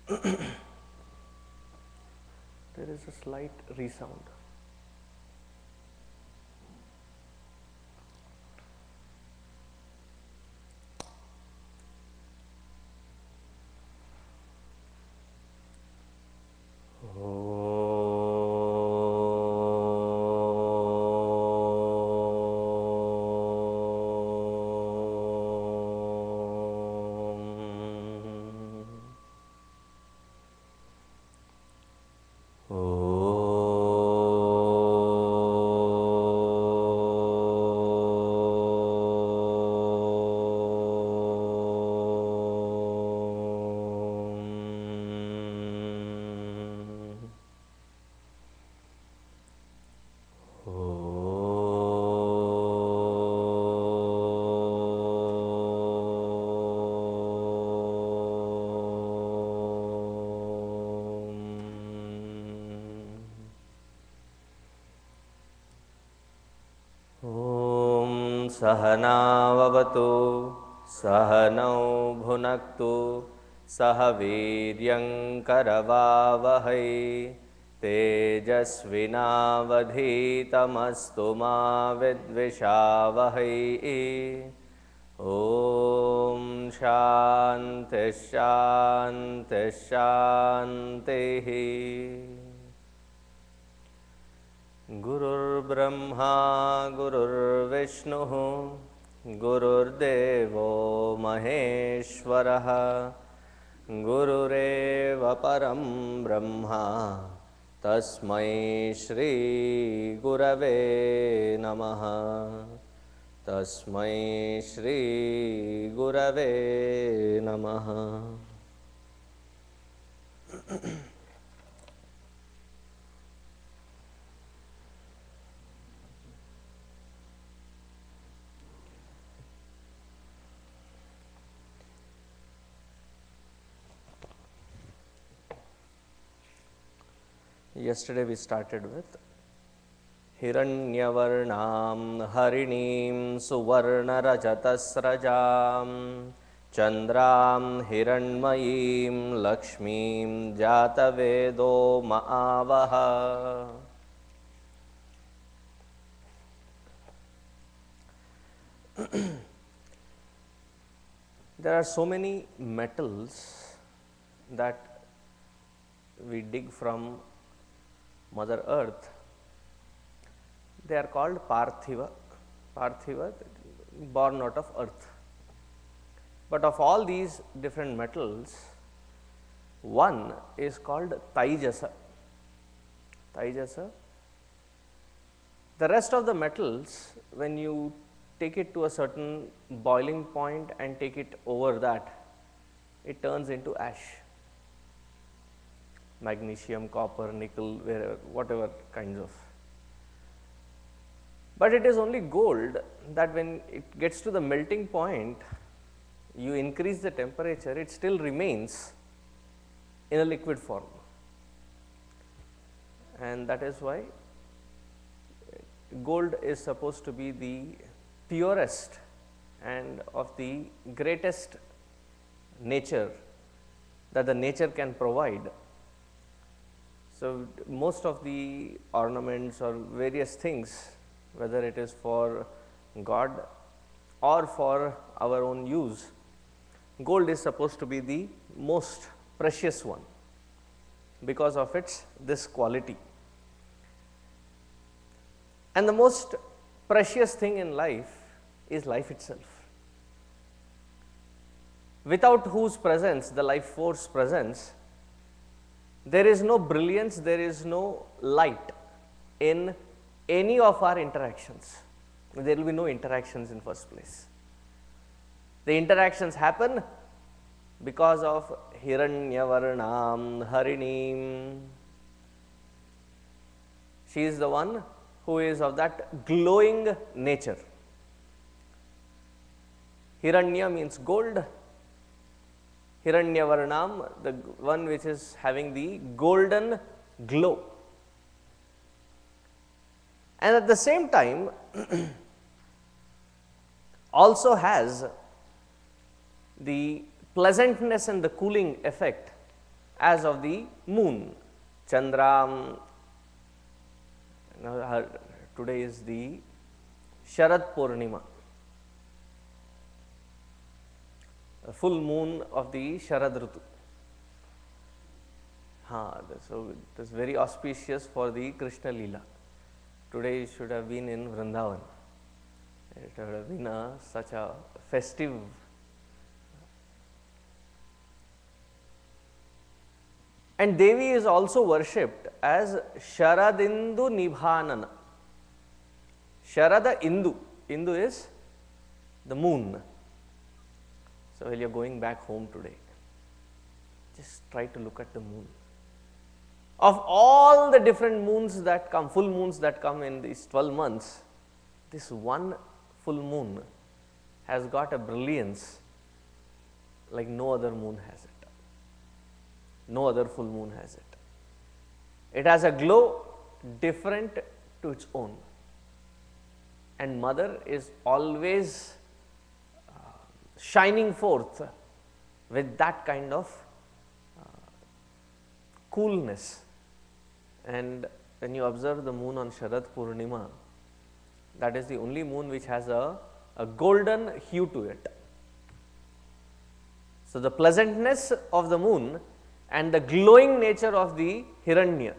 There is a slight resound. सहनाववतु सहनौ भुनक्तु सह वीर्यङ्करवावहै तेजस्विनावधीतमस्तु मा विद्विषावहै। ॐ शान्ति शान्ति शान्तिः। गुरुर्ब्रह्मा गुरुर्विष्णुः गुरुर्देवो महेश्वरः गुरुरेव परं ब्रह्मा तस्मै श्री गुरवे नमः। तस्मै श्री गुरवे नमः। Yesterday we started with Hiranyavarnam Harinim Suvarnarajatasrajam Chandram Hiranmayim Lakshmim Jatavedo Maavaha. There are so many metals that we dig from Mother Earth. They are called Parthiva, born out of earth. But of all these different metals, one is called Taijasa. The rest of the metals, when you take it to a certain boiling point and take it over that, it turns into ash. Magnesium, copper, nickel, whatever kinds of. But it is only gold that when it gets to the melting point, you increase the temperature, it still remains in a liquid form. And that is why gold is supposed to be the purest and of the greatest nature that the nature can provide. So, most of the ornaments or various things, whether it is for God or for our own use, gold is supposed to be the most precious one because of its this quality. And the most precious thing in life is life itself, without whose presence, the life force presence, there is no brilliance, there is no light in any of our interactions. There will be no interactions in first place. The interactions happen because of Hiranyavarnam Harinim. She is the one who is of that glowing nature. Hiranya means gold. Hiranyavarnam, the one which is having the golden glow. And at the same time also has the pleasantness and the cooling effect as of the moon. Chandra, today is the Sharad Purnima, the full moon of the Sharad Ritu. So it is very auspicious for the Krishna Leela. Today it should have been in Vrindavan. It would have been such a festive. And Devi is also worshipped as Sharadindu Nibhanana. Sharada Indu. Indu is the moon. So while you are going back home today, just try to look at the moon. Of all the different moons that come, full moons that come in these 12 months, this one full moon has got a brilliance like no other moon has it. No other full moon has it. It has a glow different to its own. And Mother is always shining forth with that kind of coolness. And when you observe the moon on Sharad Purnima, that is the only moon which has a golden hue to it. So the pleasantness of the moon and the glowing nature of the Hiranya.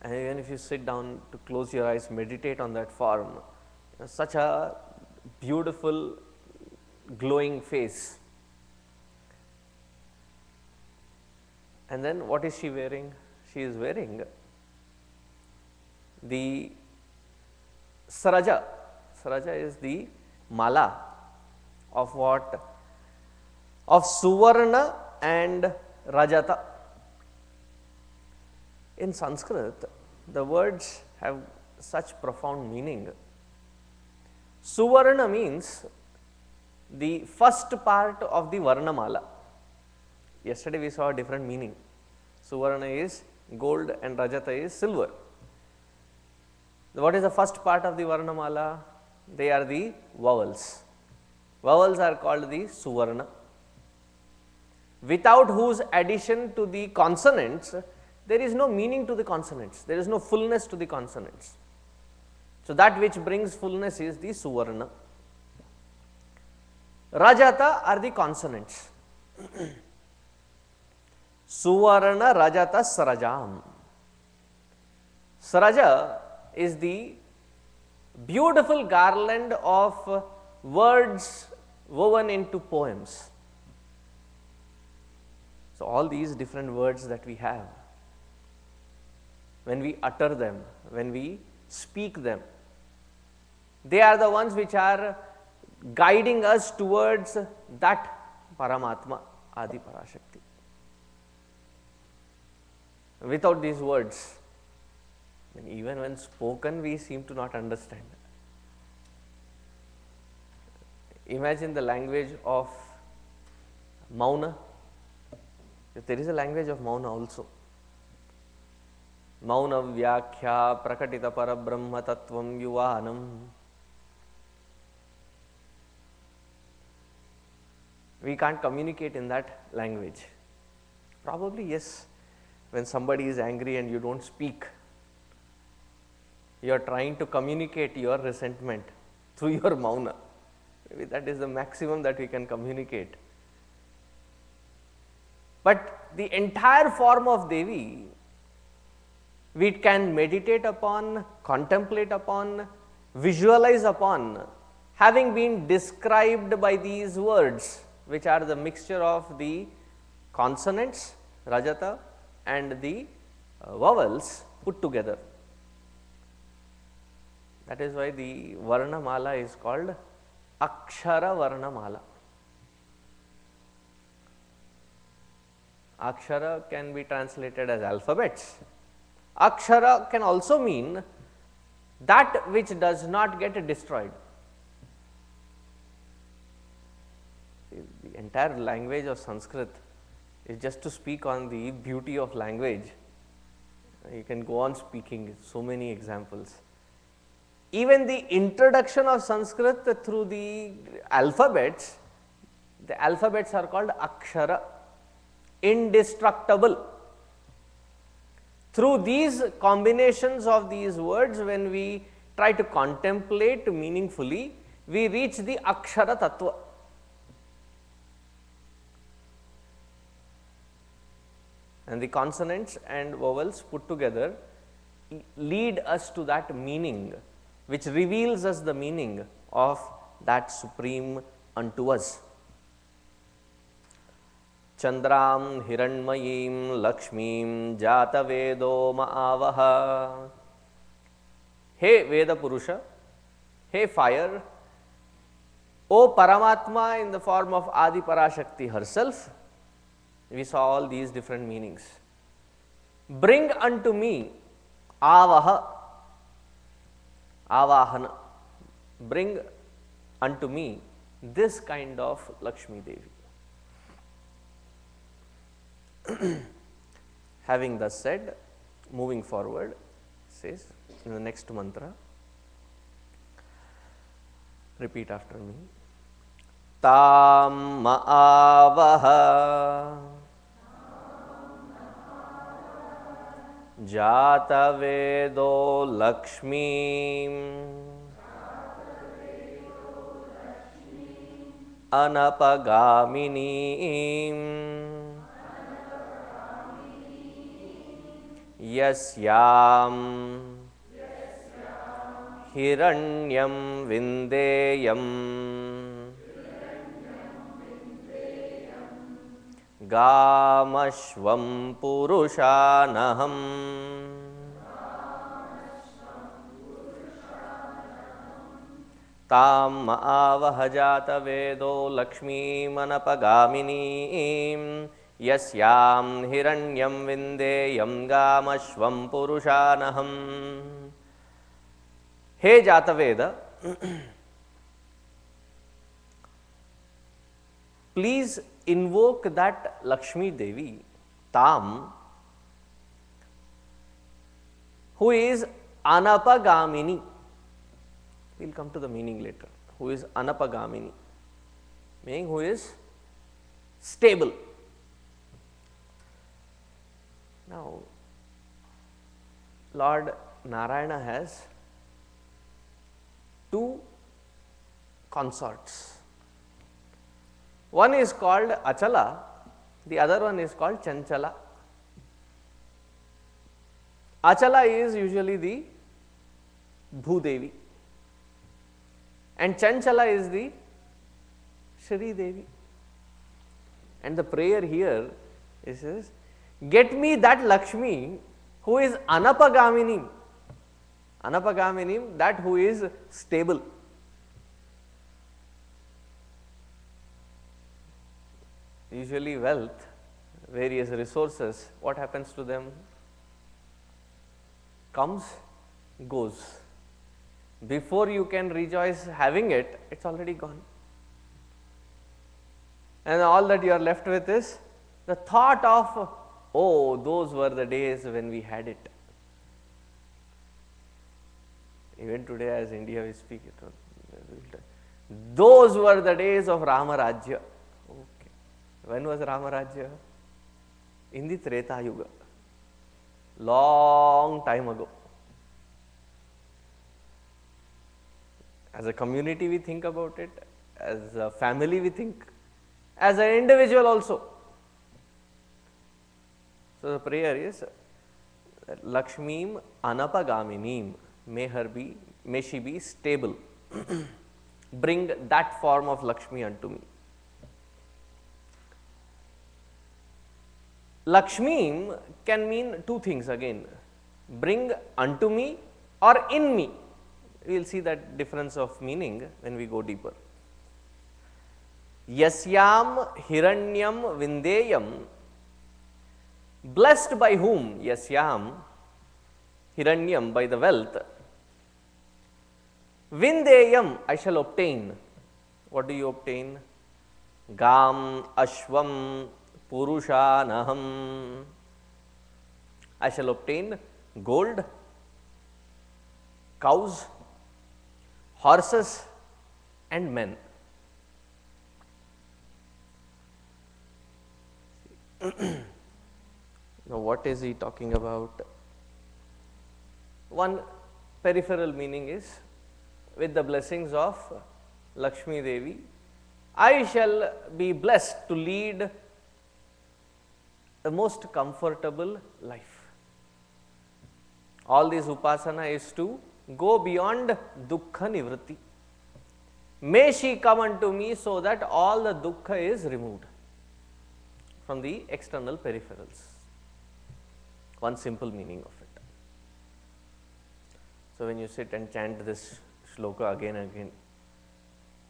And even if you sit down to close your eyes, meditate on that form, such a beautiful glowing face. And then what is she wearing? She is wearing the Saraja. Saraja is the mala of what? Of Suvarna and Rajata. In Sanskrit, the words have such profound meaning. Suvarna means the first part of the Varnamala. Yesterday we saw a different meaning. Suvarna is gold and Rajata is silver. What is the first part of the Varnamala? They are the vowels. Vowels are called the Suvarna, without whose addition to the consonants, there is no meaning to the consonants, there is no fullness to the consonants. So that which brings fullness is the Suvarna. Rajata are the consonants. Suvarna Rajata Sarajam. Saraja is the beautiful garland of words woven into poems. So all these different words that we have, when we utter them, when we speak them, they are the ones which are guiding us towards that Paramatma, Adi Parashakti. Without these words, even when spoken, we seem to not understand. Imagine the language of Mauna. There is a language of Mauna also. Mauna Vyakhya Prakatita Parabrahma Tattvam Yuvanam. We can't communicate in that language. Probably yes, when somebody is angry and you don't speak, you are trying to communicate your resentment through your Mauna. Maybe that is the maximum that we can communicate. But the entire form of Devi, we can meditate upon, contemplate upon, visualize upon, having been described by these words, which are the mixture of the consonants, Rajata, and the vowels put together. That is why the Varnamala is called Akshara Varnamala. Akshara can be translated as alphabets. Akshara can also mean that which does not get destroyed. The entire language of Sanskrit is just to speak on the beauty of language. You can go on speaking, so many examples. Even the introduction of Sanskrit through the alphabets are called Akshara. indestructible. Through these combinations of these words, when we try to contemplate meaningfully, we reach the Akshara Tattva. And the consonants and vowels put together lead us to that meaning, which reveals us the meaning of that supreme unto us. Chandram Hiranmayim Lakshmim Jatavedo Ma'avaha. Hey Veda Purusha, hey fire, O Paramatma in the form of Adi Parashakti herself. We saw all these different meanings. Bring unto me Avaha, Avahana. Bring unto me this kind of Lakshmi Devi. Having thus said, moving forward, says in the next mantra, repeat after me. Tam Ma'avaha Jatavedo Lakshmim Anapagaminim Yasyam Hiranyam Vindeyam Gamashvam Purushanaham Tam Ma'avahajata Vedo Lakshmi Manapagaminim Yasyam Hiranyam Vindeyam Gamashvam Purushanaham. Hey Jataveda, please invoke that Lakshmi Devi, Tam, who is Anapagamini. We will come to the meaning later. Who is Anapagamini, meaning who is stable. Now, Lord Narayana has two consorts. One is called Achala, the other one is called Chanchala. Achala is usually the Bhudevi and Chanchala is the Shri Devi. And the prayer here is, get me that Lakshmi who is Anapagamini. Anapagamini, that who is stable. Usually wealth, various resources, what happens to them? Comes, goes. Before you can rejoice having it, it's already gone. And all that you are left with is the thought of, oh, those were the days when we had it. Even today as India we speak it. Those were the days of Rama Rajya. Okay. When was Rama Rajya? In the Treta Yuga. Long time ago. As a community we think about it, as a family we think, as an individual also. So the prayer is Lakshmim Anapagaminim, may she be stable. Bring that form of Lakshmi unto me. Lakshmi can mean two things again, bring unto me or in me. We will see that difference of meaning when we go deeper. Yasyam Hiranyam Vindeyam, blessed by whom? Yasyam Hiranyam, by the wealth. Vindeyam, I shall obtain. What do you obtain? Gam Ashvam Purushanaham. I shall obtain gold, cows, horses and men. Now, what is he talking about? One peripheral meaning is, with the blessings of Lakshmi Devi, I shall be blessed to lead the most comfortable life. All this upasana is to go beyond dukkha nivritti. May she come unto me so that all the dukkha is removed from the external peripherals. One simple meaning of it. So, when you sit and chant this shloka again and again,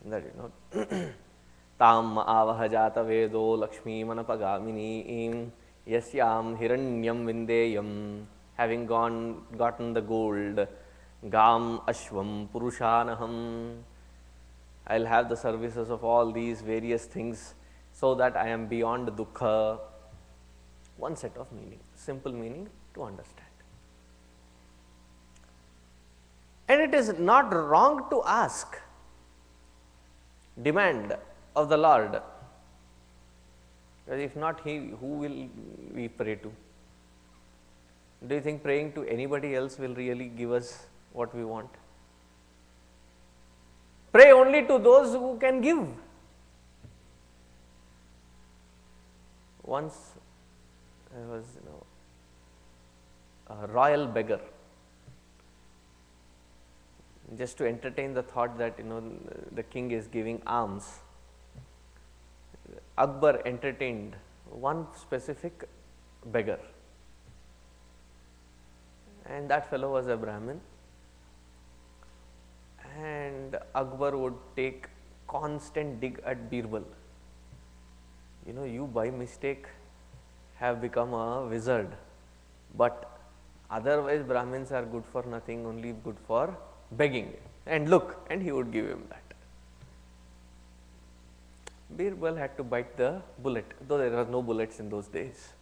that tam avahajata vedo lakshmi manapagamini yasyam hiranyam vindeyam, having gotten the gold, gam ashvam purushanaham, I will have the services of all these various things so that I am beyond dukkha. One set of meaning, simple meaning to understand. And it is not wrong to ask, demand of the Lord, because if not He, who will we pray to? Do you think praying to anybody else will really give us what we want? Pray only to those who can give. Once I was, a royal beggar. Just to entertain the thought that the king is giving alms, Akbar entertained one specific beggar, and that fellow was a Brahmin, and Akbar would take constant dig at Birbal. You by mistake have become a wizard, but otherwise Brahmins are good for nothing, only good for begging, and look, and he would give him that. Birbal had to bite the bullet, though there were no bullets in those days.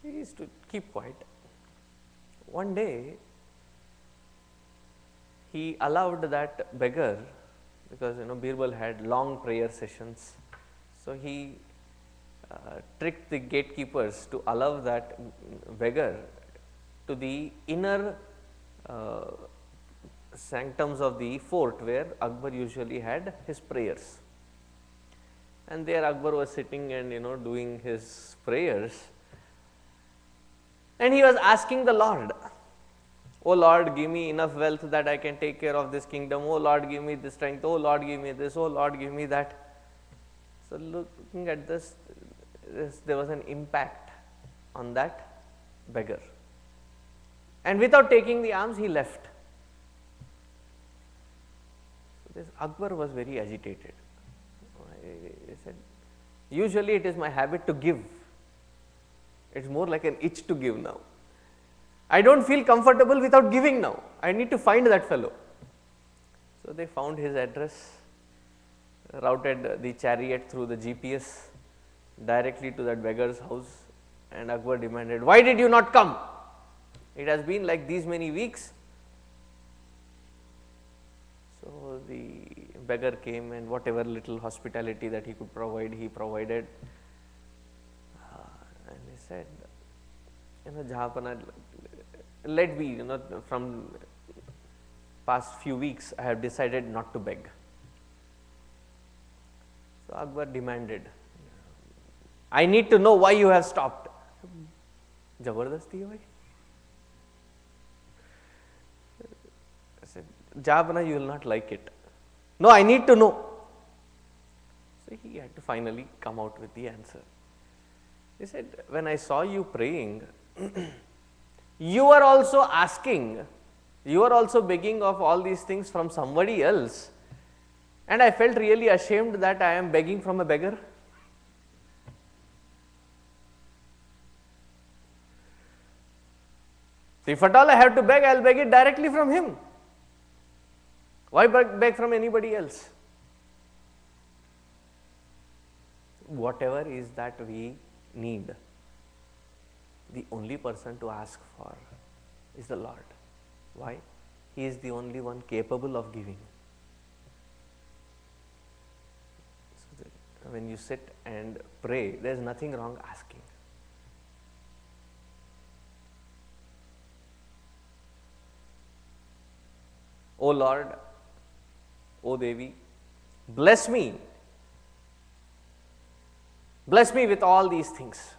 He used to keep quiet. One day, he allowed that beggar, because Birbal had long prayer sessions, so he tricked the gatekeepers to allow that beggar to the inner sanctums of the fort where Akbar usually had his prayers. And there Akbar was sitting and doing his prayers, and he was asking the Lord, "Oh Lord, give me enough wealth that I can take care of this kingdom. Oh Lord, give me this strength. Oh Lord, give me this. Oh Lord, give me that." So, looking at this, there was an impact on that beggar, and without taking the alms, he left. So, this Akbar was very agitated. He said, "Usually it is my habit to give. It's more like an itch to give now. I don't feel comfortable without giving now. I need to find that fellow." So, they found his address, routed the chariot through the GPS directly to that beggar's house, and Akbar demanded, "Why did you not come? It has been like these many weeks." So, the beggar came, and whatever little hospitality that he could provide, he provided. And he said, "Jahapana, let be, from past few weeks I have decided not to beg." So, Akbar demanded, "I need to know why you have stopped." Jabardasti hai bhai. I said, "Jahapana, you will not like it." "No, I need to know." So, he had to finally come out with the answer. He said, "When I saw you praying, you are also asking, you are also begging of all these things from somebody else, and I felt really ashamed that I am begging from a beggar." So, if at all I have to beg, I will beg it directly from him. Why beg from anybody else? Whatever is that we need, the only person to ask for is the Lord. Why? He is the only one capable of giving. So, when you sit and pray, there is nothing wrong asking. O Lord, O Devi, bless me with all these things.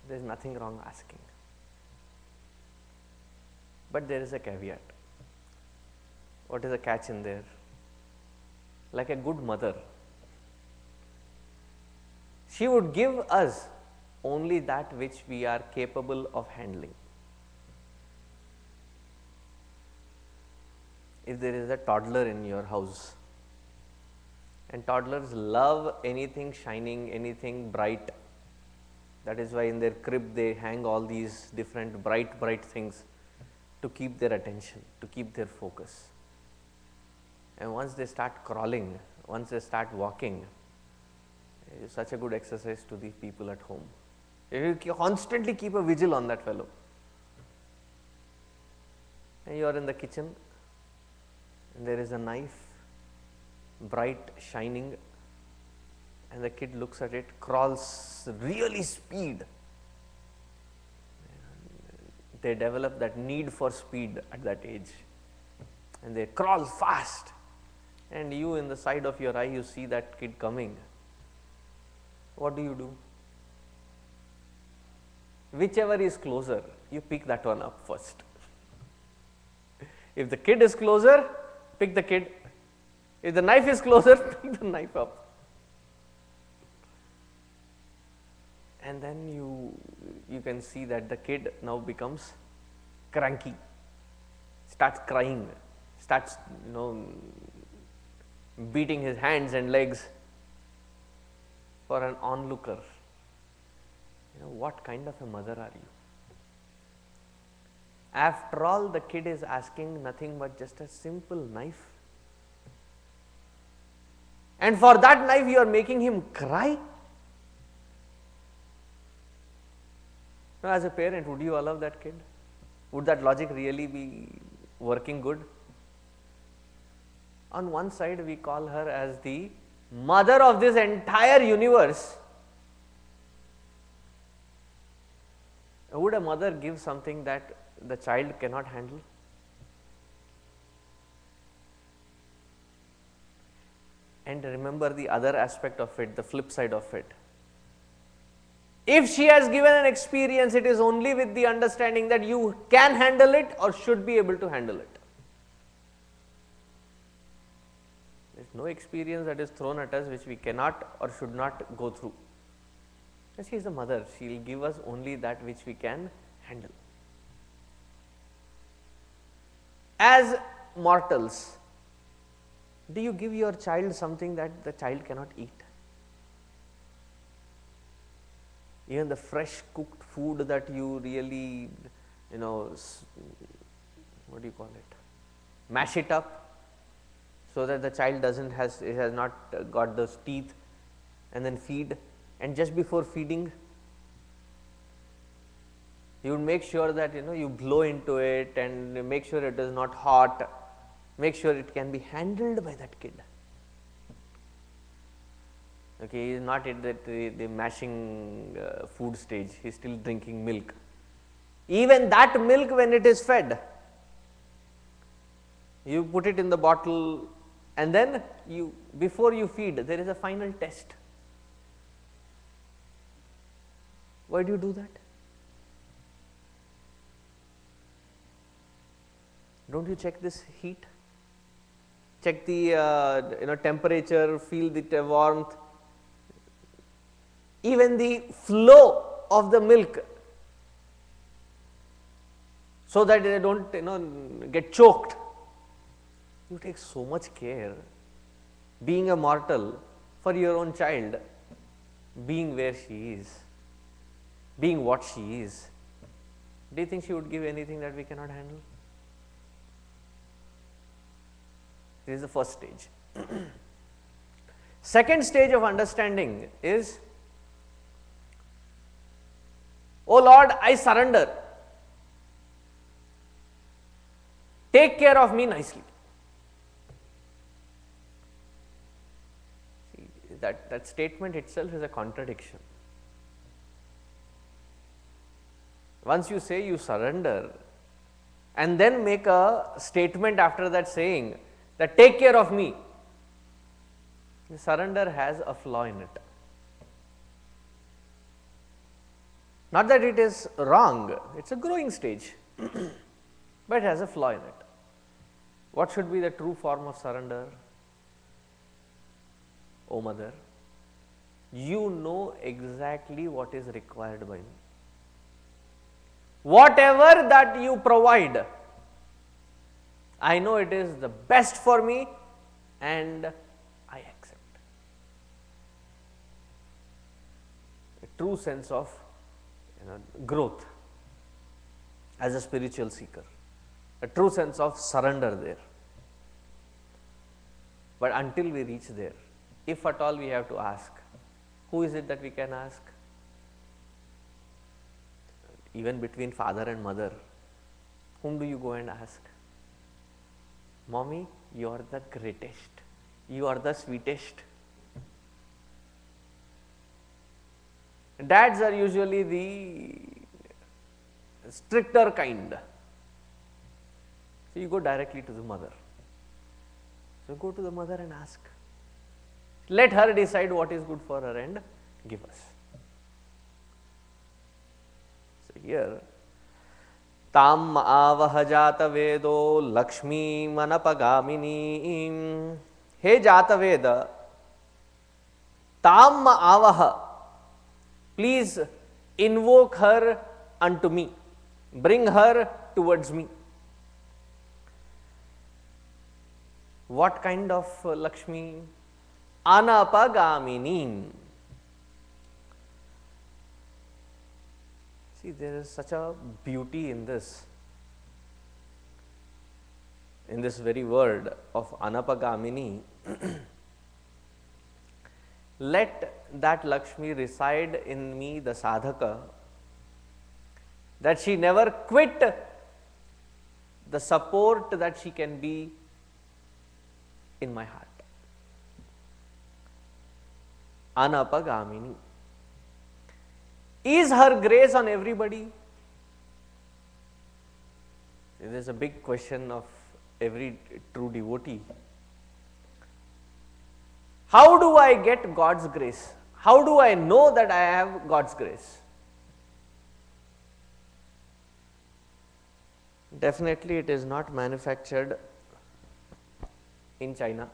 There is nothing wrong asking. But there is a caveat. What is the catch in there? Like a good mother, she would give us only that which we are capable of handling. If there is a toddler in your house, and toddlers love anything shining, anything bright, that is why in their crib they hang all these different bright things to keep their attention, to keep their focus. And once they start crawling, once they start walking, it is such a good exercise to the people at home. You constantly keep a vigil on that fellow. And you are in the kitchen, and there is a knife, bright, shining, and the kid looks at it, crawls really speed. They develop that need for speed at that age, and they crawl fast. And you, in the side of your eye, you see that kid coming. What do? Whichever is closer, you pick that one up first. If the kid is closer, pick the kid. If the knife is closer, pick the knife up. And then you can see that the kid now becomes cranky, starts crying, starts beating his hands and legs for an onlooker. What kind of a mother are you? After all, the kid is asking nothing but just a simple knife. And for that knife, you are making him cry? Now, as a parent, would you allow that kid? Would that logic really be working good? On one side, we call her as the mother of this entire universe. Would a mother give something that the child cannot handle? And remember the other aspect of it, the flip side of it. If she has given an experience, it is only with the understanding that you can handle it or should be able to handle it. There is no experience that is thrown at us which we cannot or should not go through. She is the mother, she will give us only that which we can handle. As mortals, do you give your child something that the child cannot eat? Even the fresh cooked food that you really, what do you call it? Mash it up so that the child has not got those teeth, and then feed. And just before feeding, you would make sure that you blow into it and make sure it is not hot, make sure it can be handled by that kid. Okay, he is not at the mashing food stage, he is still drinking milk. Even that milk, when it is fed, you put it in the bottle, and then before you feed, there is a final test. Why do you do that? Don't you check this heat? Check the temperature, feel the warmth, even the flow of the milk, so that they don't get choked. You take so much care, being a mortal, for your own child, being where she is, being what she is. Do you think she would give anything that we cannot handle? This is the first stage. Second stage of understanding is, oh Lord, I surrender. Take care of me nicely. See, That statement itself is a contradiction. Once you say you surrender and then make a statement after that saying that take care of me, the surrender has a flaw in it. Not that it is wrong, it is a growing stage, but it has a flaw in it. What should be the true form of surrender? O Mother, you know exactly what is required by me. Whatever that you provide, I know it is the best for me and I accept. A true sense of growth as a spiritual seeker, a true sense of surrender there. But until we reach there, if at all we have to ask, who is it that we can ask? Even between father and mother, whom do you go and ask? Mommy, you are the greatest, you are the sweetest. Dads are usually the stricter kind. So you go directly to the mother. So go to the mother and ask. Let her decide what is good for her and give us. So here, tam avah jata vedo lakshmi manapagamini. Hey jata veda, tam avah, please invoke her unto me, bring her towards me. What kind of Lakshmi? Anapagamini. See, there is such a beauty in this very word of Anapagamini. Let that Lakshmi reside in me, the sadhaka, that she never quit the support that she can be in my heart. Anapagamini. Is her grace on everybody? It is a big question of every true devotee. How do I get God's grace? How do I know that I have God's grace? Definitely it is not manufactured in China,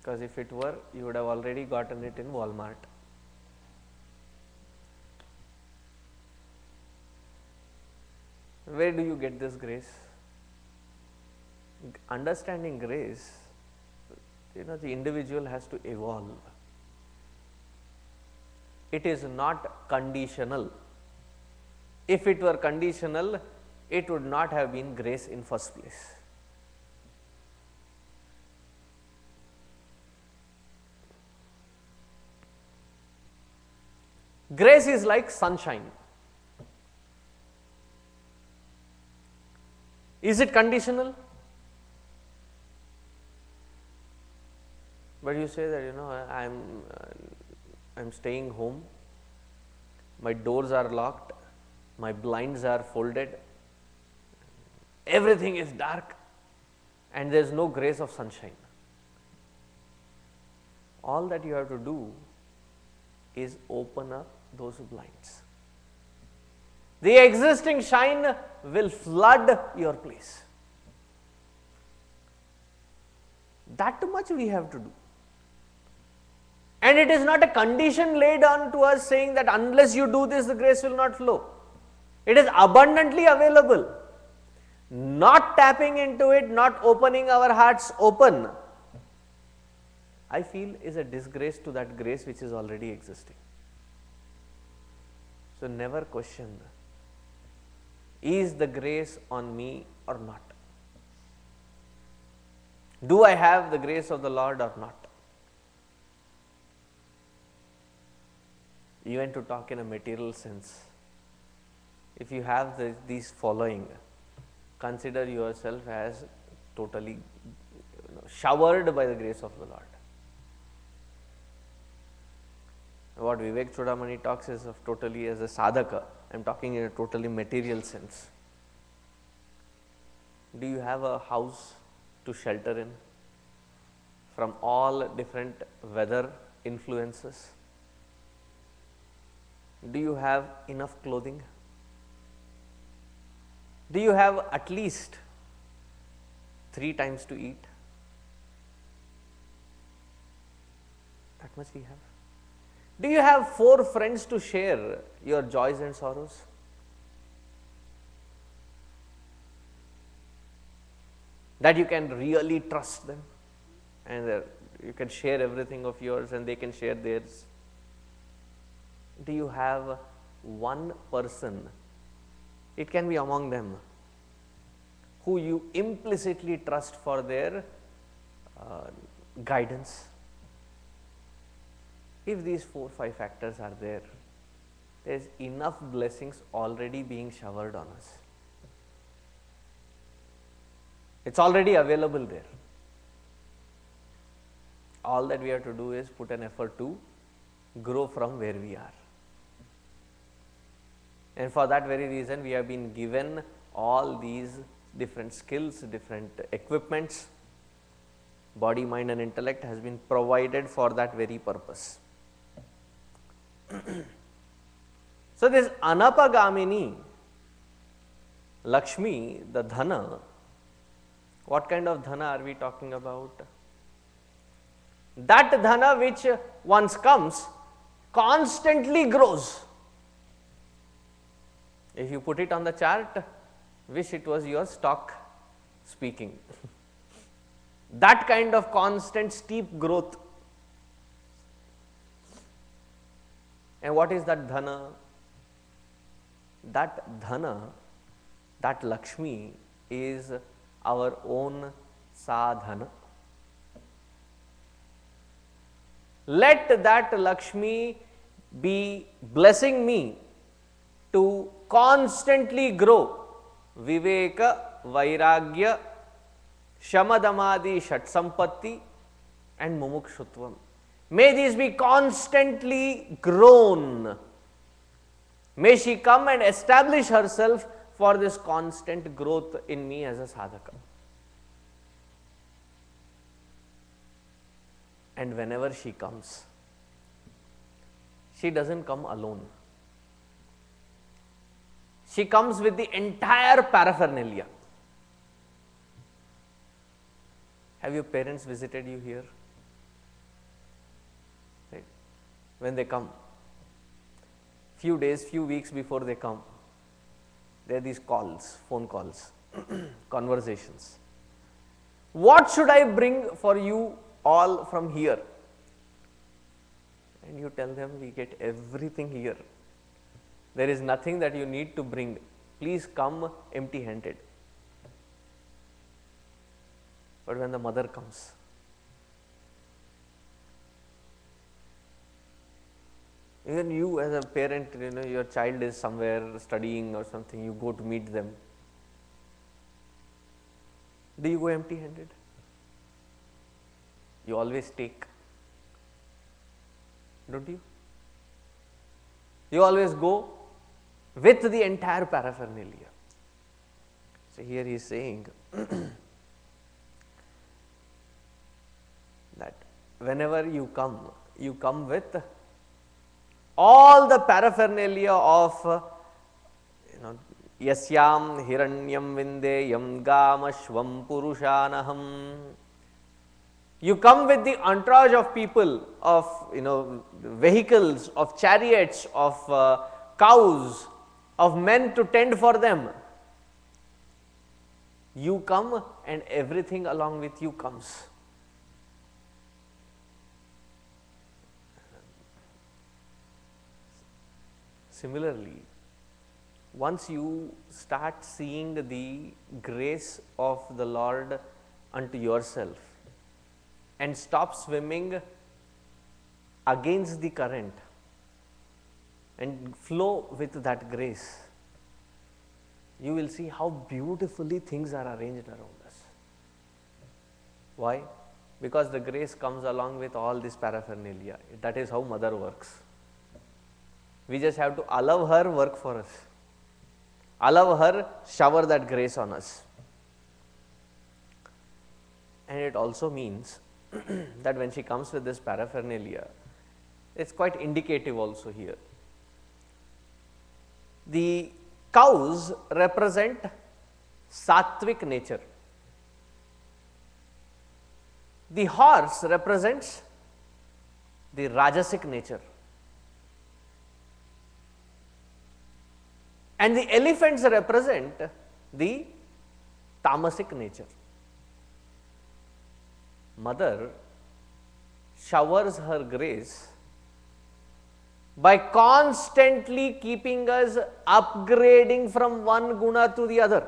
because if it were, you would have already gotten it in Walmart. Where do you get this grace? Understanding grace, the individual has to evolve. It is not conditional. If it were conditional, it would not have been grace in first place. Grace is like sunshine. Is it conditional? But you say that I'm staying home, my doors are locked, my blinds are folded, everything is dark and there is no grace of sunshine. All that you have to do is open up those blinds. The existing shine will flood your place. That much we have to do. And it is not a condition laid on to us saying that unless you do this, the grace will not flow. It is abundantly available. Not tapping into it, not opening our hearts open, I feel is a disgrace to that grace which is already existing. So never question, is the grace on me or not? Do I have the grace of the Lord or not? Even to talk in a material sense, if you have these following, consider yourself as totally showered by the grace of the Lord. what Vivek Chudamani talks is of totally as a sadhaka. I am talking in a totally material sense. Do you have a house to shelter in from all different weather influences? Do you have enough clothing? Do you have at least 3 times to eat? That much we have. Do you have 4 friends to share your joys and sorrows? That you can really trust them and you can share everything of yours and they can share theirs. Do you have one person, it can be among them, who you implicitly trust for their guidance? If these 4-5 factors are there, there is enough blessings already being showered on us. It is already available there. All that we have to do is put an effort to grow from where we are. And for that very reason, we have been given all these different skills, different equipments. Body, mind and intellect has been provided for that very purpose. So, this Anapagamini Lakshmi, the Dhana, what kind of Dhana are we talking about? That Dhana which once comes constantly grows. If you put it on the chart, wish it was your stock speaking. That kind of constant steep growth. And what is that Dhana? That Dhana, that Lakshmi is our own sadhana. Let that Lakshmi be blessing me to constantly grow Viveka, Vairagya, Shamadamadi, Shat Sampatti and Mumukshutvam. May these be constantly grown. May she come and establish herself for this constant growth in me as a sadhaka. And whenever she comes, she doesn't come alone. She comes with the entire paraphernalia. Have your parents visited you here? Right. When they come, few days, few weeks before they come, there are these calls, phone calls, conversations. What should I bring for you all from here? And you tell them, we get everything here. There is nothing that you need to bring. Please come empty-handed. But when the mother comes, even you as a parent, your child is somewhere studying or something, you go to meet them. Do you go empty-handed? You always take, don't you? You always go with the entire paraphernalia. So here he is saying that whenever you come with all the paraphernalia of yasyam hiranyam vindeyam gamashvam purushanaham. You come with the entourage of people, of vehicles, of chariots, of cows, of men to tend for them. You come and everything along with you comes. Similarly, once you start seeing the grace of the Lord unto yourself and stop swimming against the current and flow with that grace, you will see how beautifully things are arranged around us. Why? Because the grace comes along with all this paraphernalia. That is how mother works. We just have to allow her work for us, allow her shower that grace on us. And it also means that when she comes with this paraphernalia, it is quite indicative also here. The cows represent sattvic nature. The horse represents the rajasic nature. And the elephants represent the tamasic nature. Mother showers her grace by constantly keeping us upgrading from one guna to the other.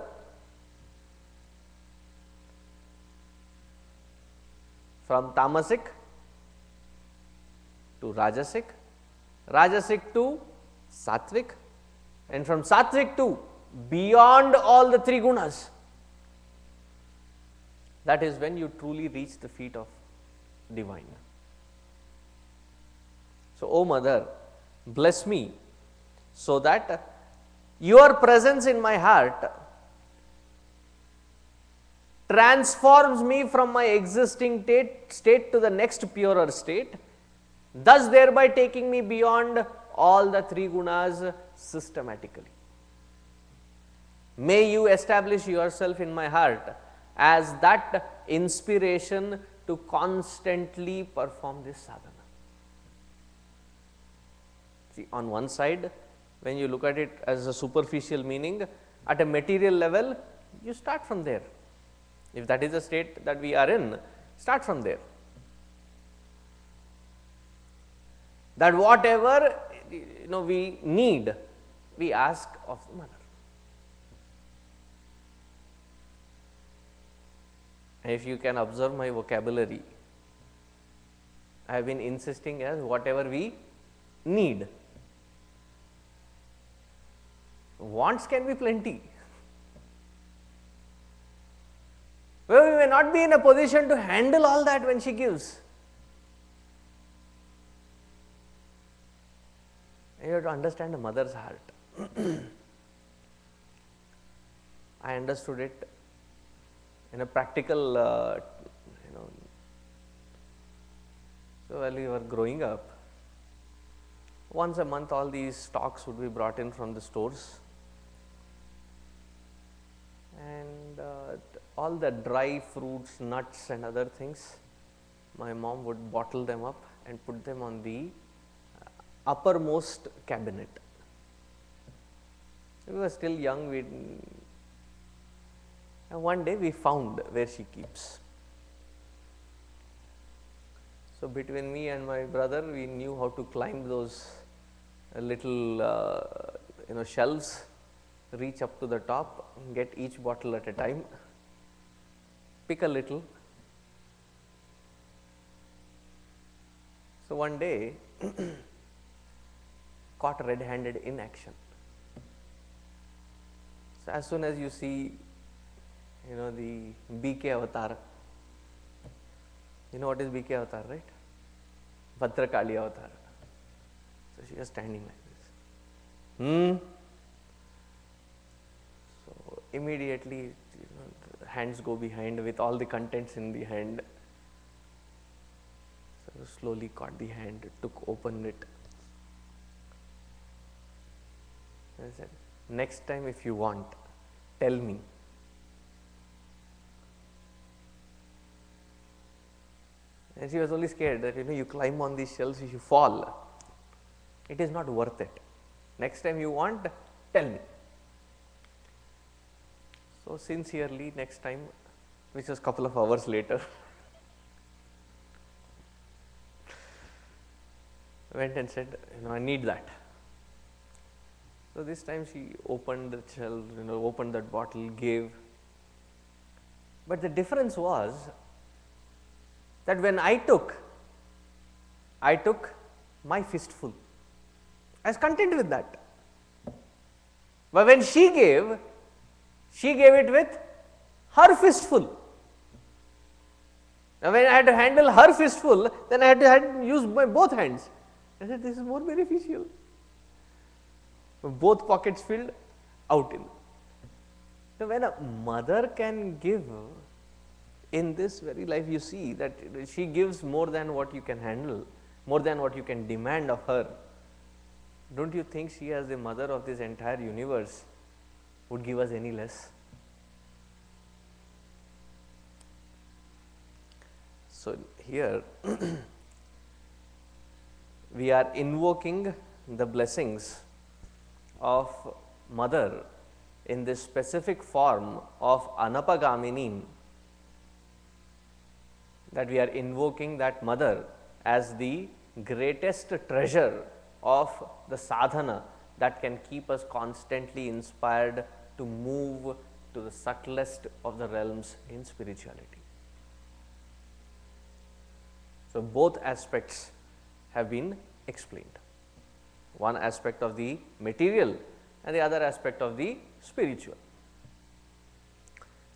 From tamasic to rajasic, rajasic to sattvic, and from sattvic to beyond all the three gunas. That is when you truly reach the feet of divine. So, O Mother, bless me so that your presence in my heart transforms me from my existing state to the next purer state, thus thereby taking me beyond all the three gunas systematically. May you establish yourself in my heart as that inspiration to constantly perform this sadhana. See, on one side, when you look at it as a superficial meaning, at a material level, you start from there. If that is the state that we are in, start from there. That whatever we need, we ask of the Mother. And if you can observe my vocabulary, I have been insisting as whatever we need. Wants can be plenty. Well, we may not be in a position to handle all that when she gives. You have to understand a mother's heart. I understood it in a practical, so while we were growing up, once a month all these stocks would be brought in from the stores, and all the dry fruits, nuts and other things, my mom would bottle them up and put them on the uppermost cabinet. We were still young, and one day we found where she keeps. So, between me and my brother, we knew how to climb those little shelves, reach up to the top, get each bottle at a time, pick a little. So, one day caught red-handed in action. So, as soon as you see the BK avatar, you know what is BK avatar, right? Bhadrakali avatar. So, she was standing like this. So, immediately the hands go behind with all the contents in the hand. So, slowly caught the hand, opened it. I said, next time if you want, tell me. And she was only scared that you climb on these shelves, if you fall, it is not worth it. Next time you want, tell me. So, sincerely next time, which was couple of hours later, went and said, I need that. So, this time she opened the shelf, opened that bottle, gave. But the difference was that when I took my fistful. I was content with that. But when she gave it with her fistful. Now, when I had to handle her fistful, then I had to use my both hands. I said, this is more beneficial. both pockets filled, out in. So, when a mother can give in this very life, you see that she gives more than what you can handle, more than what you can demand of her. Do not you think she, as the mother of this entire universe, would give us any less? So, here we are invoking the blessings of mother in this specific form of Anapagamini, that we are invoking that mother as the greatest treasure of the sadhana that can keep us constantly inspired to move to the subtlest of the realms in spirituality. So, both aspects have been explained, one aspect of the material and the other aspect of the spiritual.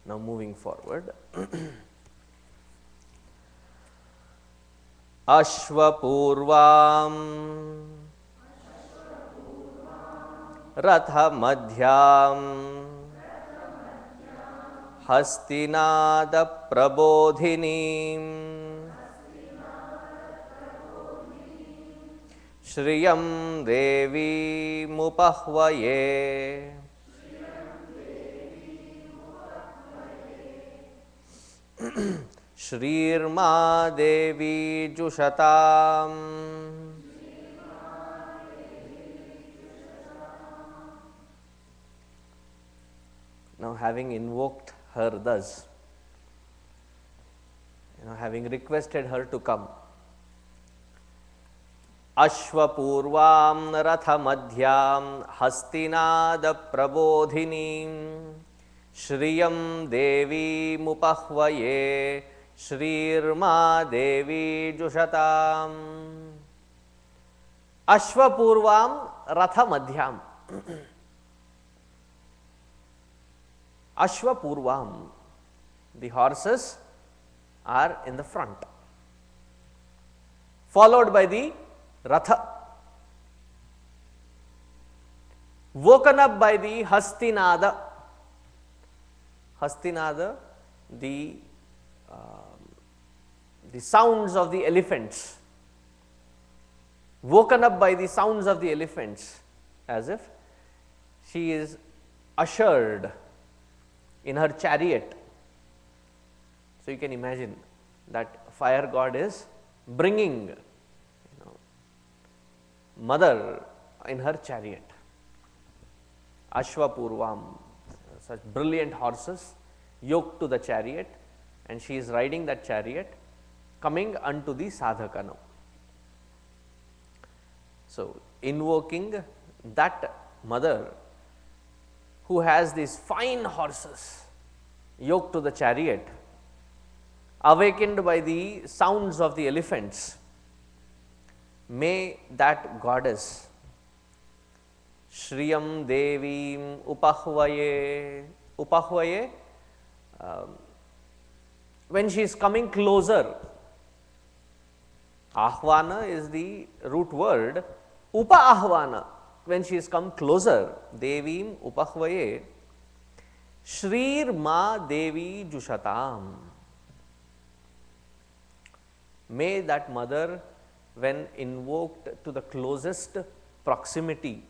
Now, moving forward. Ashvapurvam Ratha Madhyam Hastinada Prabodhinim Shriyam Devi Mupahvaye Shrirma Devi Jushatam. Now, having invoked her thus, having requested her to come, Ashvapurvam Ratha Madhyam Hastinada Prabodhinim Shriyam Devi Mupahvaye Shrirma Devi Jushatam. Ashvapurvam Ratha Madhyam. Ashvapurvam, the horses are in the front, followed by the Ratha, woken up by the Hastinada. Hastinada, the sounds of the elephants, woken up by the sounds of the elephants, as if she is ushered in her chariot. So, you can imagine that fire god is bringing mother in her chariot. Ashvapurvam, such brilliant horses yoked to the chariot, and she is riding that chariot coming unto the sadhaka now. So, invoking that mother who has these fine horses yoked to the chariot, awakened by the sounds of the elephants, may that goddess Shriyam Devim Upahvaye, Upahvaye, when she is coming closer, Ahvana is the root word, Upa Ahvana, when she is come closer, Devim Upahvaye, Shrir Ma Devi Jushatam. May that mother, when invoked to the closest proximity,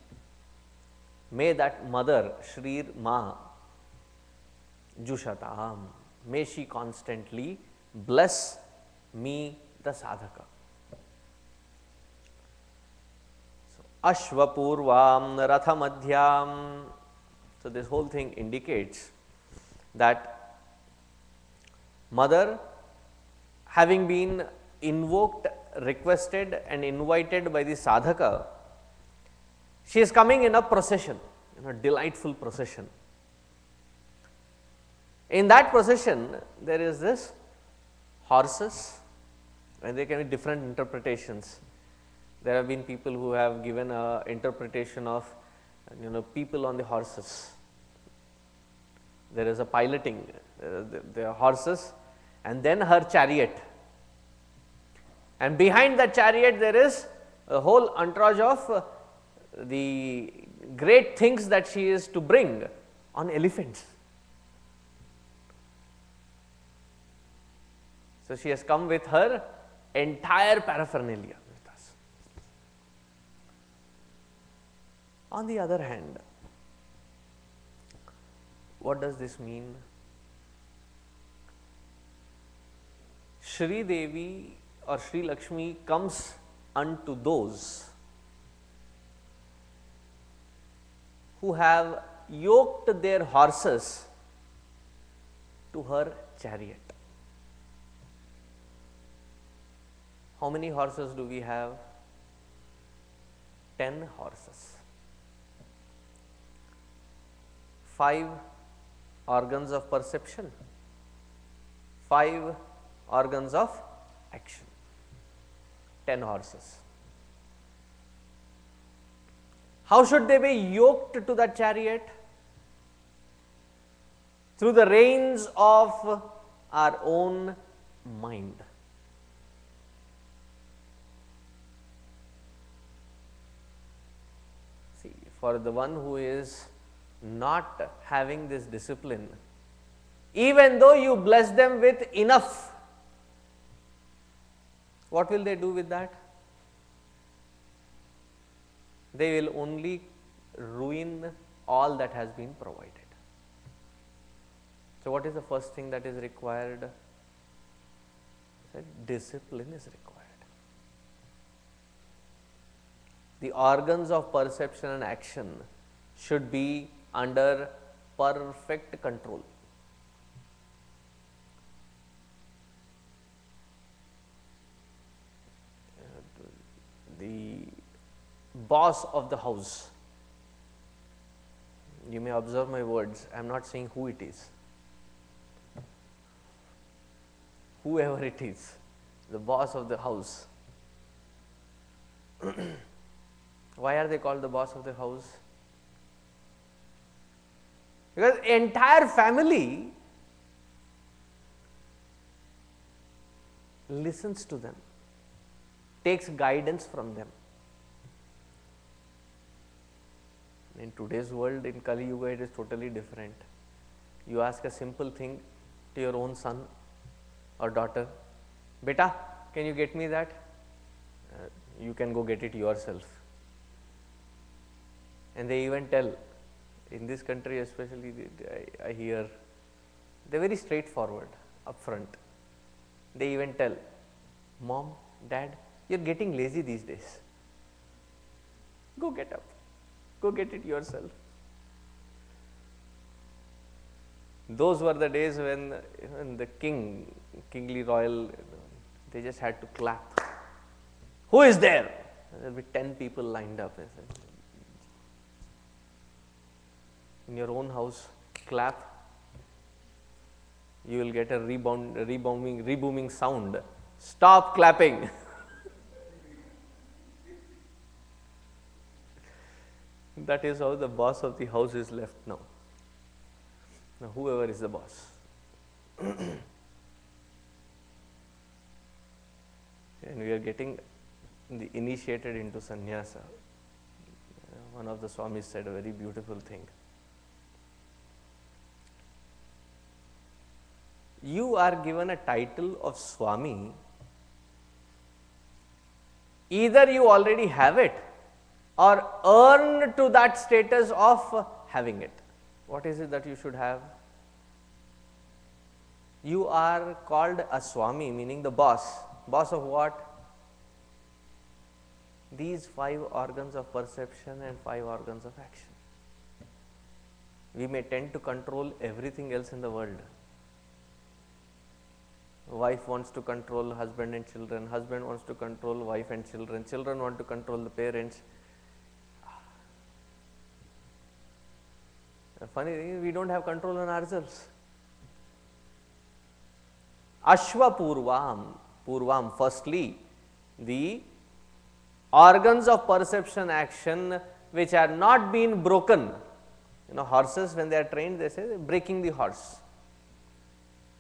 may that mother Shrir Ma Jushatam, may she constantly bless me, the sadhaka. So, Ashvapurvam Ratha Madhyam. So, this whole thing indicates that mother, having been invoked, requested and invited by the sadhaka, she is coming in a procession, in a delightful procession. In that procession, there is this horses, and there can be different interpretations. There have been people who have given a interpretation of people on the horses. There is a piloting, the horses, and then her chariot, and behind that chariot there is a whole entourage of the great things that she is to bring on elephants. So, she has come with her entire paraphernalia with us. On the other hand, what does this mean? Shri Devi or Shri Lakshmi comes unto those who have yoked their horses to her chariot. How many horses do we have? 10 horses. 5 organs of perception, 5 organs of action, 10 horses. How should they be yoked to that chariot? Through the reins of our own mind. See, for the one who is not having this discipline, even though you bless them with enough, what will they do with that? They will only ruin all that has been provided. So, what is the first thing that is required? Discipline is required. The organs of perception and action should be under perfect control. The boss of the house, you may observe my words, I am not saying who it is, whoever it is, the boss of the house. Why are they called the boss of the house? Because entire family listens to them, takes guidance from them. In today's world, in Kali Yuga, it is totally different. You ask a simple thing to your own son or daughter, beta, can you get me that? You can go get it yourself. And they even tell, in this country especially, I hear, they are very straightforward, upfront. They even tell, mom, dad, you are getting lazy these days. Go get up, go get it yourself. Those were the days when the kingly royal, they just had to clap. Who is there? There will be 10 people lined up. In your own house, clap, you will get a rebooming sound. Stop clapping. That is how the boss of the house is left now. Now, whoever is the boss. And we are getting initiated into sannyasa. One of the Swamis said a very beautiful thing. You are given a title of Swami, either you already have it or earn to that status of having it. What is it that you should have? You are called a Swami, meaning the boss. Boss of what? These 5 organs of perception and 5 organs of action. We may tend to control everything else in the world. Wife wants to control husband and children, husband wants to control wife and children, children want to control the parents. The funny thing is, we don't have control on ourselves. Ashva Purvam, firstly, the organs of perception action which are not been broken. You know, horses when they are trained, they say they are breaking the horse,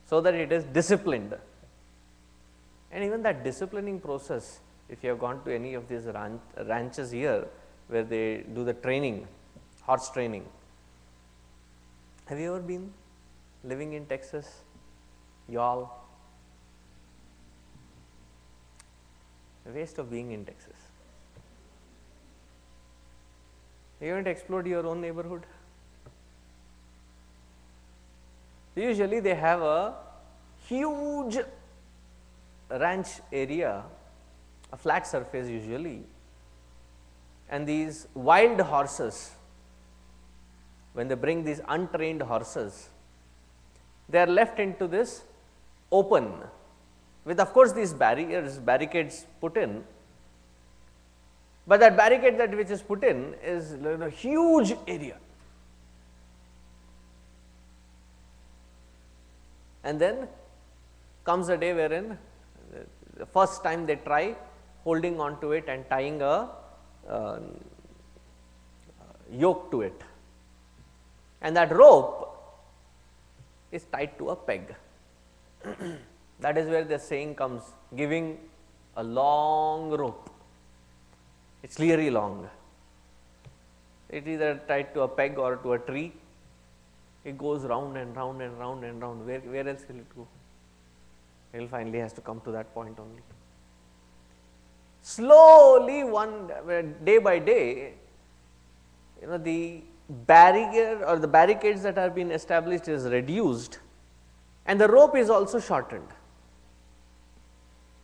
so that it is disciplined. And even that disciplining process, if you have gone to any of these ranches here, where they do the training, horse training. Have you ever been living in Texas? Y'all? A waste of being in Texas. You haven't explored your own neighborhood? Usually they have a huge ranch area, a flat surface usually, and these wild horses, when they bring these untrained horses, they are left into this open with, of course, these barricades put in, but that barricade that which is put in is a huge area. And then comes a day wherein the first time they try holding on to it and tying a yoke to it, and that rope is tied to a peg. That is where the saying comes, giving a long rope. It is clearly long. It is either tied to a peg or to a tree. It goes round and round and round and round. Where else will it go? It will finally has to come to that point only. Slowly, day by day, the barrier or the barricades that are being established is reduced, and the rope is also shortened.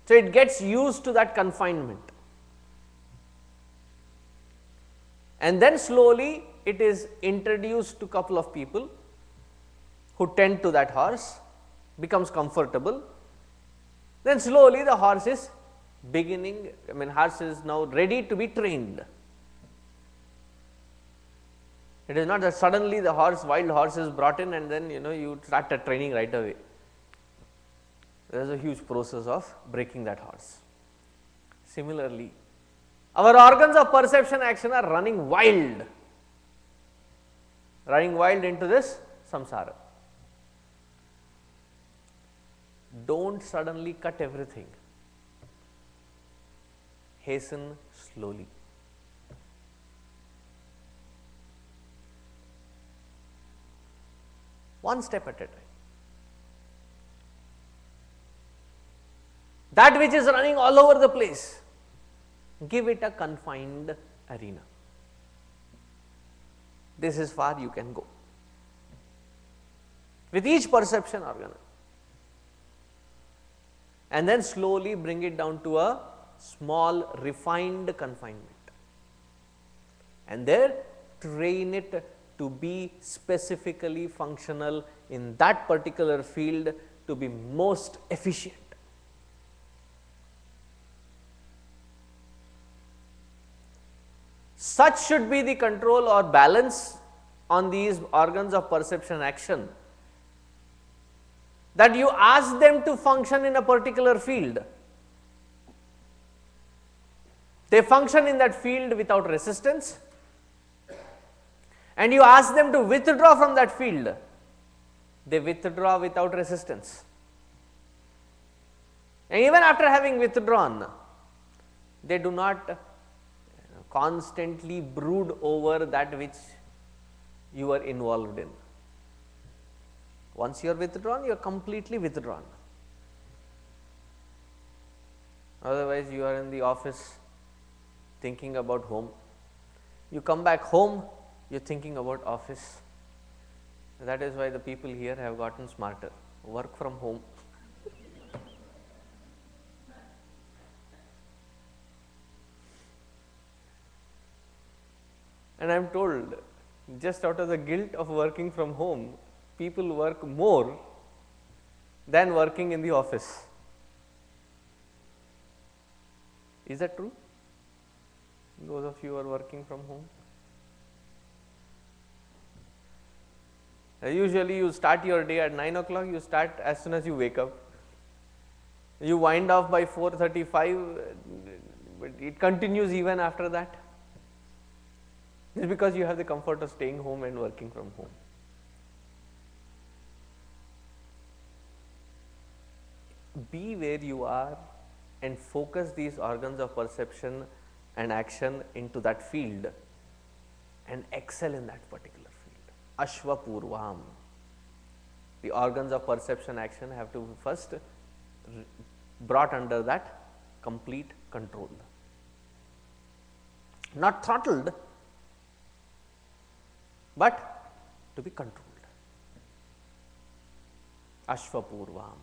So it gets used to that confinement, and then slowly it is introduced to couple of people who tend to that horse, becomes comfortable. Then slowly the horse is horse is now ready to be trained. It is not that suddenly the wild horse is brought in and then you start the training right away. There is a huge process of breaking that horse. Similarly, our organs of perception action are running wild into this samsara. Don't suddenly cut everything. Hasten slowly. One step at a time. That which is running all over the place, give it a confined arena. This is far you can go with each perception organ, and then slowly bring it down to a small refined confinement, and there train it to be specifically functional in that particular field, to be most efficient. Such should be the control or balance on these organs of perception action, that you ask them to function in a particular field. They function in that field without resistance, and you ask them to withdraw from that field. They withdraw without resistance. And even after having withdrawn, they do not constantly brood over that which you are involved in. Once you are withdrawn, you are completely withdrawn. Otherwise, you are in the office thinking about home. You come back home, you are thinking about office. That is why the people here have gotten smarter. Work from home. And I am told, just out of the guilt of working from home, people work more than working in the office. Is that true? Those of you who are working from home? Usually you start your day at 9 o'clock, you start as soon as you wake up. You wind off by 4:35, but it continues even after that. This is because you have the comfort of staying home and working from home. Be where you are and focus these organs of perception and action into that field and excel in that particular field. Ashva Purvam. The organs of perception action have to be first brought under that complete control. Not throttled, but to be controlled. Ashva Purvam.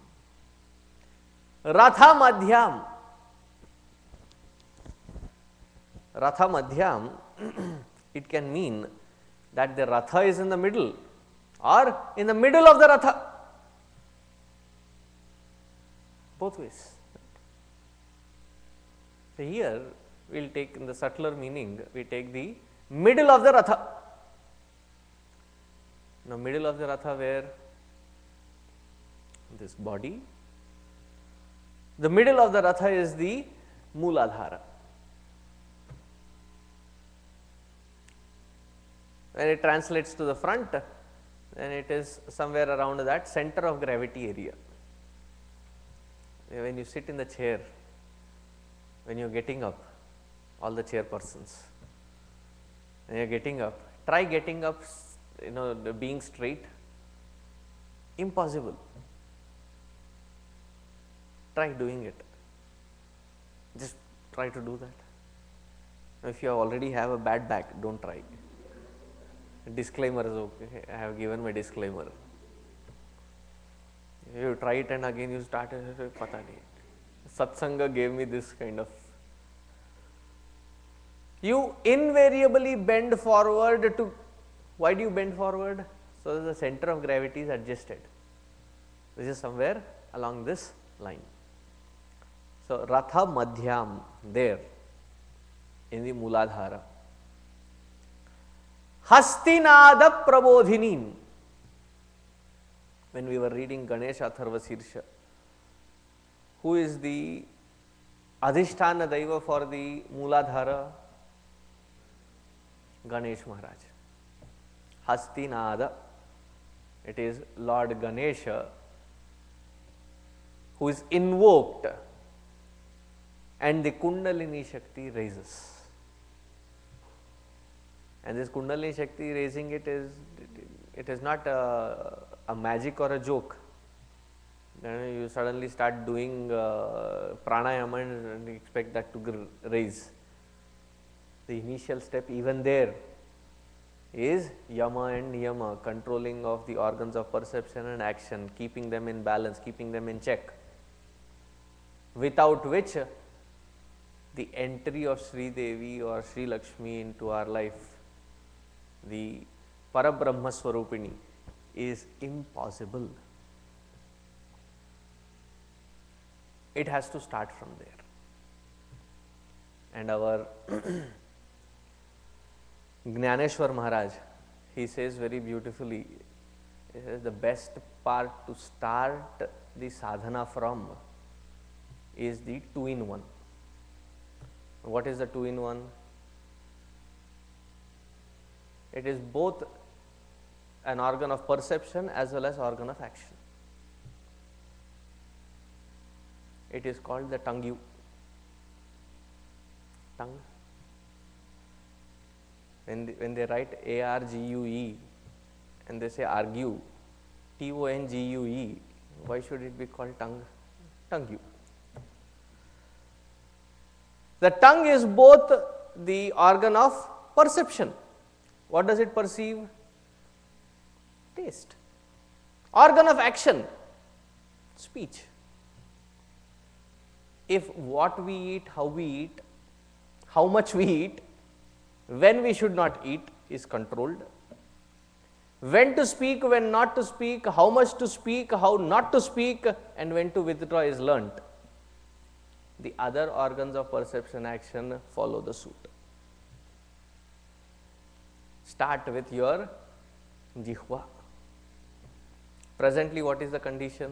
Ratha Madhyam. Ratha Madhyam, it can mean that the Ratha is in the middle or in the middle of the Ratha. Both ways. So, here we will take in the subtler meaning, we take the middle of the Ratha. Now, middle of the Ratha where this body, the middle of the Ratha is the Mooladhara. When it translates to the front, then it is somewhere around that center of gravity area. When you sit in the chair, when you are getting up, all the chairpersons, when you are getting up, try getting up, being straight, impossible. Try doing it, just try to do that. If you already have a bad back, do not try. Disclaimer is okay, I have given my disclaimer. You try it and again you start, pata nahi. Satsanga gave me this kind of. You invariably bend forward to, why do you bend forward? So, the center of gravity is adjusted, which is somewhere along this line. So, Ratha Madhyam there in the Mooladhara. Hastinada Prabodhinim. When we were reading Ganesha Atharva Sirsha, who is the Adhisthana Daiva for the Mooladhara? Ganesh Maharaj. Hastinada, it is Lord Ganesha who is invoked and the Kundalini Shakti raises. And this Kundalini Shakti raising it is not a magic or a joke. Then you suddenly start doing pranayama and expect that to raise. The initial step even there is yama and niyama, controlling of the organs of perception and action, keeping them in balance, keeping them in check, without which the entry of Sri Devi or Sri Lakshmi into our life, the Parabrahma Swarupini, is impossible. It has to start from there. And our Jnaneshwar Maharaj, he says very beautifully, the best part to start the sadhana from is the 2-in-1. What is the 2-in-1? It is both an organ of perception as well as organ of action. It is called the tongue. Tongue. When they write ARGUE and they say argue, TONGUE, why should it be called tongue? Tongue. The tongue is both the organ of perception. What does it perceive? Taste. Organ of action, speech. If what we eat, how we eat, how much we eat, when we should not eat is controlled, when to speak, when not to speak, how much to speak, how not to speak, and when to withdraw is learnt, the other organs of perception action follow the suit. Start with your jihva. Presently, what is the condition?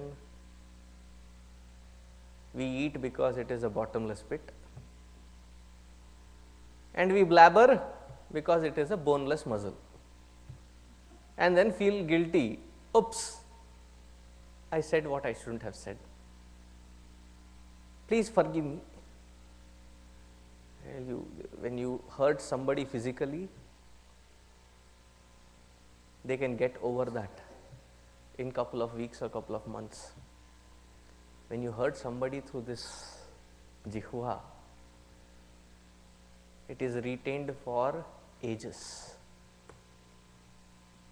We eat because it is a bottomless pit, and we blabber because it is a boneless muscle, and then feel guilty. Oops, I said what I shouldn't have said. Please forgive me. When you hurt somebody physically, they can get over that in couple of weeks or couple of months. When you hurt somebody through this jihva, it is retained for ages.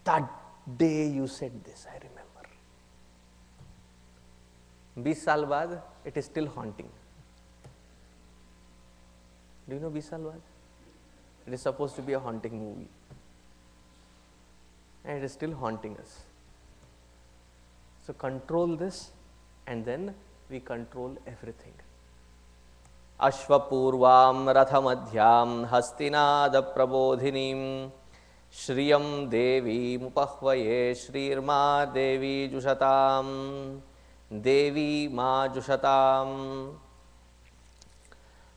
That day you said this, I remember. 20 साल बाद it is still haunting. Do you know 20 साल बाद? It is supposed to be a haunting movie. And it is still haunting us. So control this, and then we control everything. Ashvapurvam rathamadhyam hastinada prabodhinim Shriyam Devi Mupahvaye Shrirma Devi Jushatam Devi Ma Jushatam.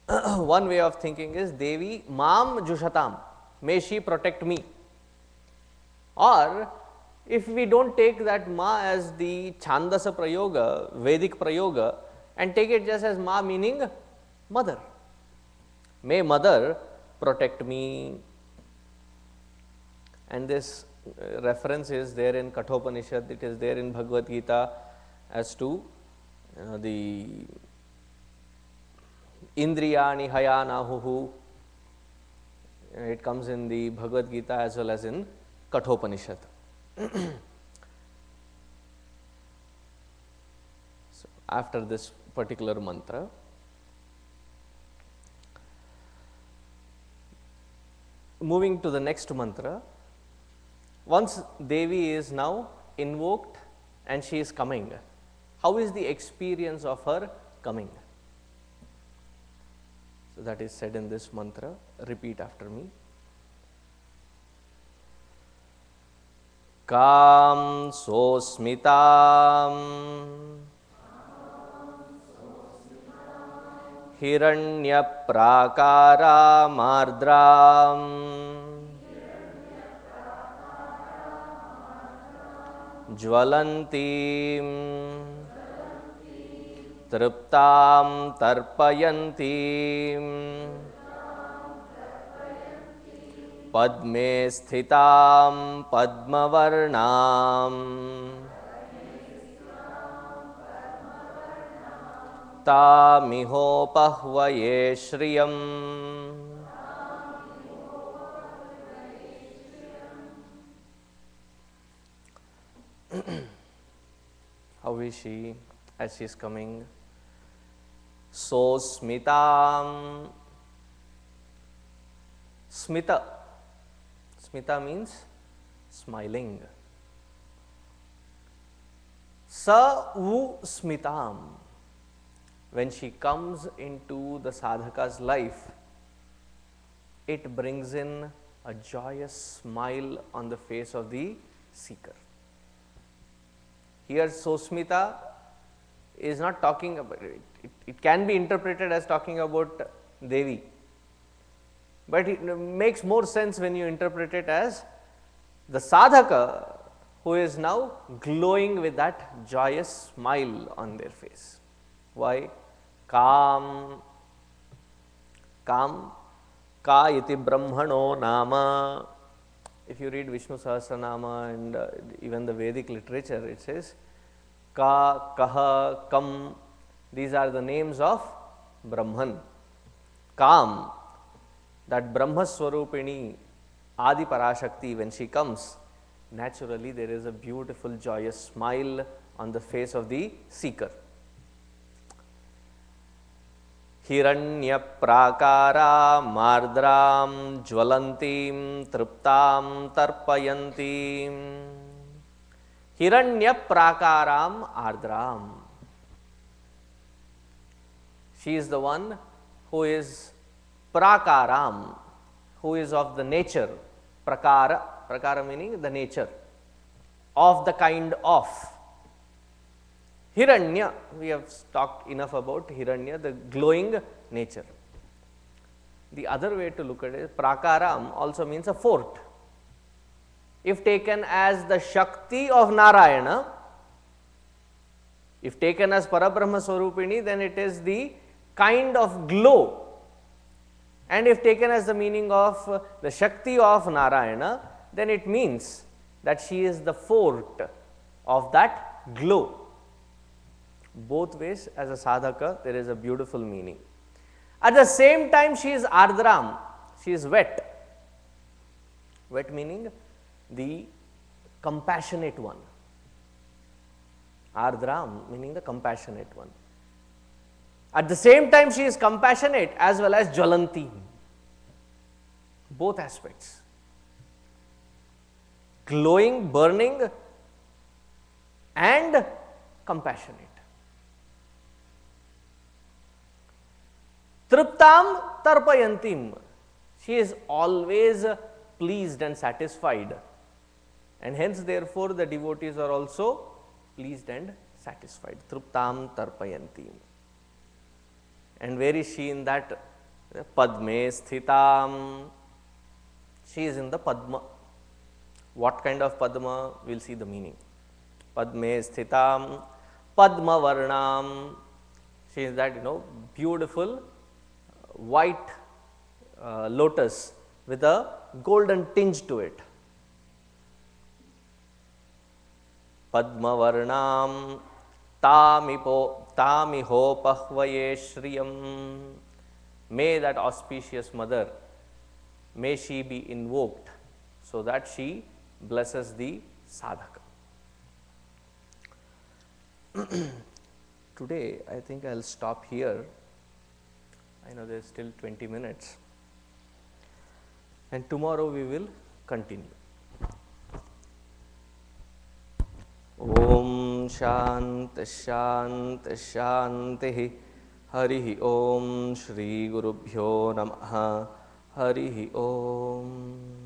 One way of thinking is Devi Mam Jushatam, may she protect me. Or if we don't take that Ma as the Chandasa Prayoga, Vedic Prayoga, and take it just as Ma meaning mother, may mother protect me. And this reference is there in Kathopanishad, it is there in Bhagavad Gita as to the Indriyani Hayanahuhu. It comes in the Bhagavad Gita as well as in Kathopanishad. So, after this particular mantra, moving to the next mantra, once Devi is now invoked and she is coming, how is the experience of her coming? So, that is said in this mantra. Repeat after me. Kam sosmitam hiranya prakara mardram jvalantim triptam tarpayantim padme sthitam padmavarnam tamihopahvaye shriyam. How is she as she is coming? So smitam. Smita. Smita means smiling. Sa vu smitam. When she comes into the sadhaka's life, it brings in a joyous smile on the face of the seeker. Here Sosmita is not talking about it. It can be interpreted as talking about Devi, but it makes more sense when you interpret it as the sadhaka who is now glowing with that joyous smile on their face. Why? Kam, Kam, Ka iti Brahmano Nama. If you read Vishnu Sahasranama and even the Vedic literature, it says Ka, Kaha, Kam. These are the names of Brahman. Kam, that Brahma Swarupini, Adi Parashakti, when she comes, naturally there is a beautiful joyous smile on the face of the seeker. Hiranya prakara mardram jvalantim triptam tarpayantim. Hiranya prakaram ardram. She is the one who is prakaram, who is of the nature, prakara, prakara meaning the nature, of the kind of. Hiranya, we have talked enough about Hiranya, the glowing nature. The other way to look at it, prakaram also means a fort. If taken as the Shakti of Narayana, if taken as Parabrahma Swarupini, then it is the kind of glow And if taken as the meaning of the Shakti of Narayana, then it means that she is the fort of that glow. Both ways, as a sadhaka, there is a beautiful meaning. At the same time, she is ardram, she is wet. Wet meaning the compassionate one. Ardram meaning the compassionate one. At the same time, she is compassionate as well as Jwalanti. Both aspects. Glowing, burning, and compassionate. Triptam tarpayantim. She is always pleased and satisfied, and hence therefore the devotees are also pleased and satisfied. Triptam tarpayantim. And where is she in that? Padme sthitam. She is in the Padma. What kind of Padma? We will see the meaning. Padme sthitam, Padma varnam. She is that, beautiful white lotus with a golden tinge to it. Padma varnam tamiho pahvaye shriyam. May that auspicious mother, may she be invoked so that she blesses the sadhaka. Today, I think I will stop here. I know there is still 20 minutes, and tomorrow we will continue. Om Shanti Shanti Shanti. Harihi Om. Shri Gurubhyo Namaha. Harihi Om.